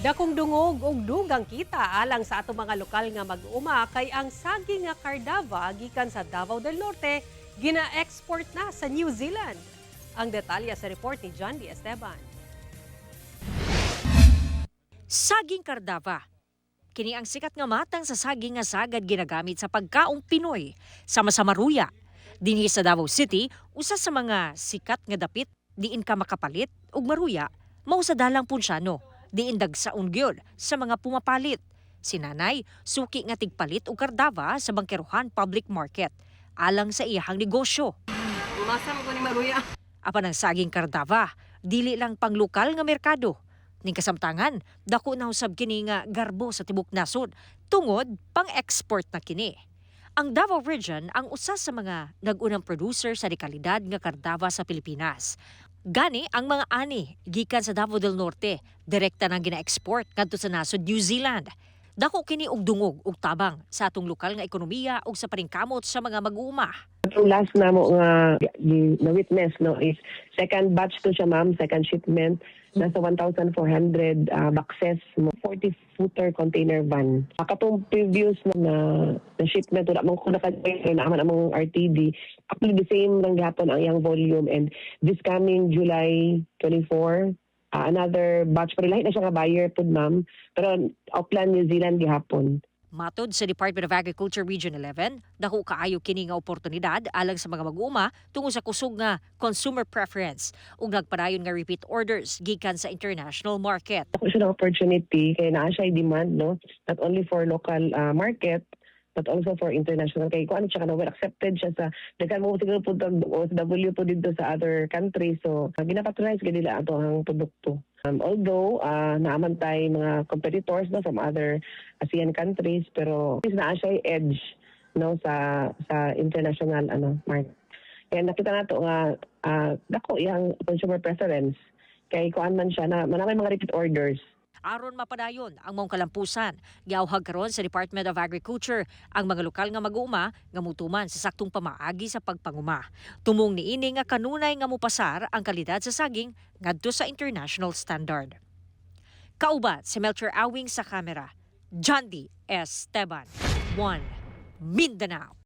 Dakong dungog ug dugang kita alang sa ato mga lokal nga mag-uma kay ang saging nga Cardava gikan sa Davao del Norte gina-export na sa New Zealand. Ang detalye sa report ni John D. Esteban. Saging Cardava. Kini ang sikat nga matang sa saging nga sagad ginagamit sa pagkaong Pinoy sama sa maruya. Dinhi sa Davao City, usa sa mga sikat nga dapit diin ka makapalit ug maruya mao sa dalang punsyano diin dagsaon gyud sa mga pumapalit. Si nanay suki nga tigpalit og Cardava sa Bangkerohan Public Market alang sa iyahang negosyo. Masam ko ni Maruya. Apan ang saging Cardava dili lang pang lokal nga merkado. Ning kasamtangan, dako na usab kini nga garbo sa tibok nasod tungod pang-export na kini. Ang Davao Region ang usa sa mga nag-unang producer sa dekalidad nga Cardava sa Pilipinas. Gani ang mga ani gikan sa Davao del Norte, direkta nang gina-export kadto sa nasod New Zealand. Dako kini og dungog ug tabang sa atong lokal nga ekonomiya ug sa paningkamot sa mga mag-uuma. Itong last na mo nga na-witness no is second batch to siya ma'am, second shipment. Nasa 1,400 boxes, 40-footer container van. Katong previous na shipment, wala mong kunakagay na aman among RTD. Actually the same lang gihapon ang iyang volume, and this coming July 24, another batch. Pero lahat na siya nga buyer po ma'am. Pero Auckland, New Zealand gihapon. Matod sa Department of Agriculture Region 11, dako kaayo kini nga oportunidad alang sa mga mag-uuma tungod sa kusog nga consumer preference ug nagpadayon nga repeat orders gikan sa international market. Ako siya ng opportunity kaya naa siya demand no, not only for local market but also for international. Kaya kung ano siya well accepted siya sa daghan mo siguro po OFW po dito sa other countries, so ginapatronize gid nila ato ang produkto. Although naaman tay mga competitors no from other ASEAN countries, pero naa siya edge no sa international market. Kaya nakita nato nga dako yang consumer preference kay kuan man siya na manamay mga repeat orders. Aron mapadayon ang mong kalampusan, giawhag karon sa Department of Agriculture ang mga lokal nga mag-uuma nga mutuman sa saktong pamaagi sa pagpanguma. Tumong niini nga kanunay nga mopasar ang kalidad sa saging ngadto sa international standard. Kauban si Melcher Awing sa kamera. John D. Esteban, 1 Mindanao.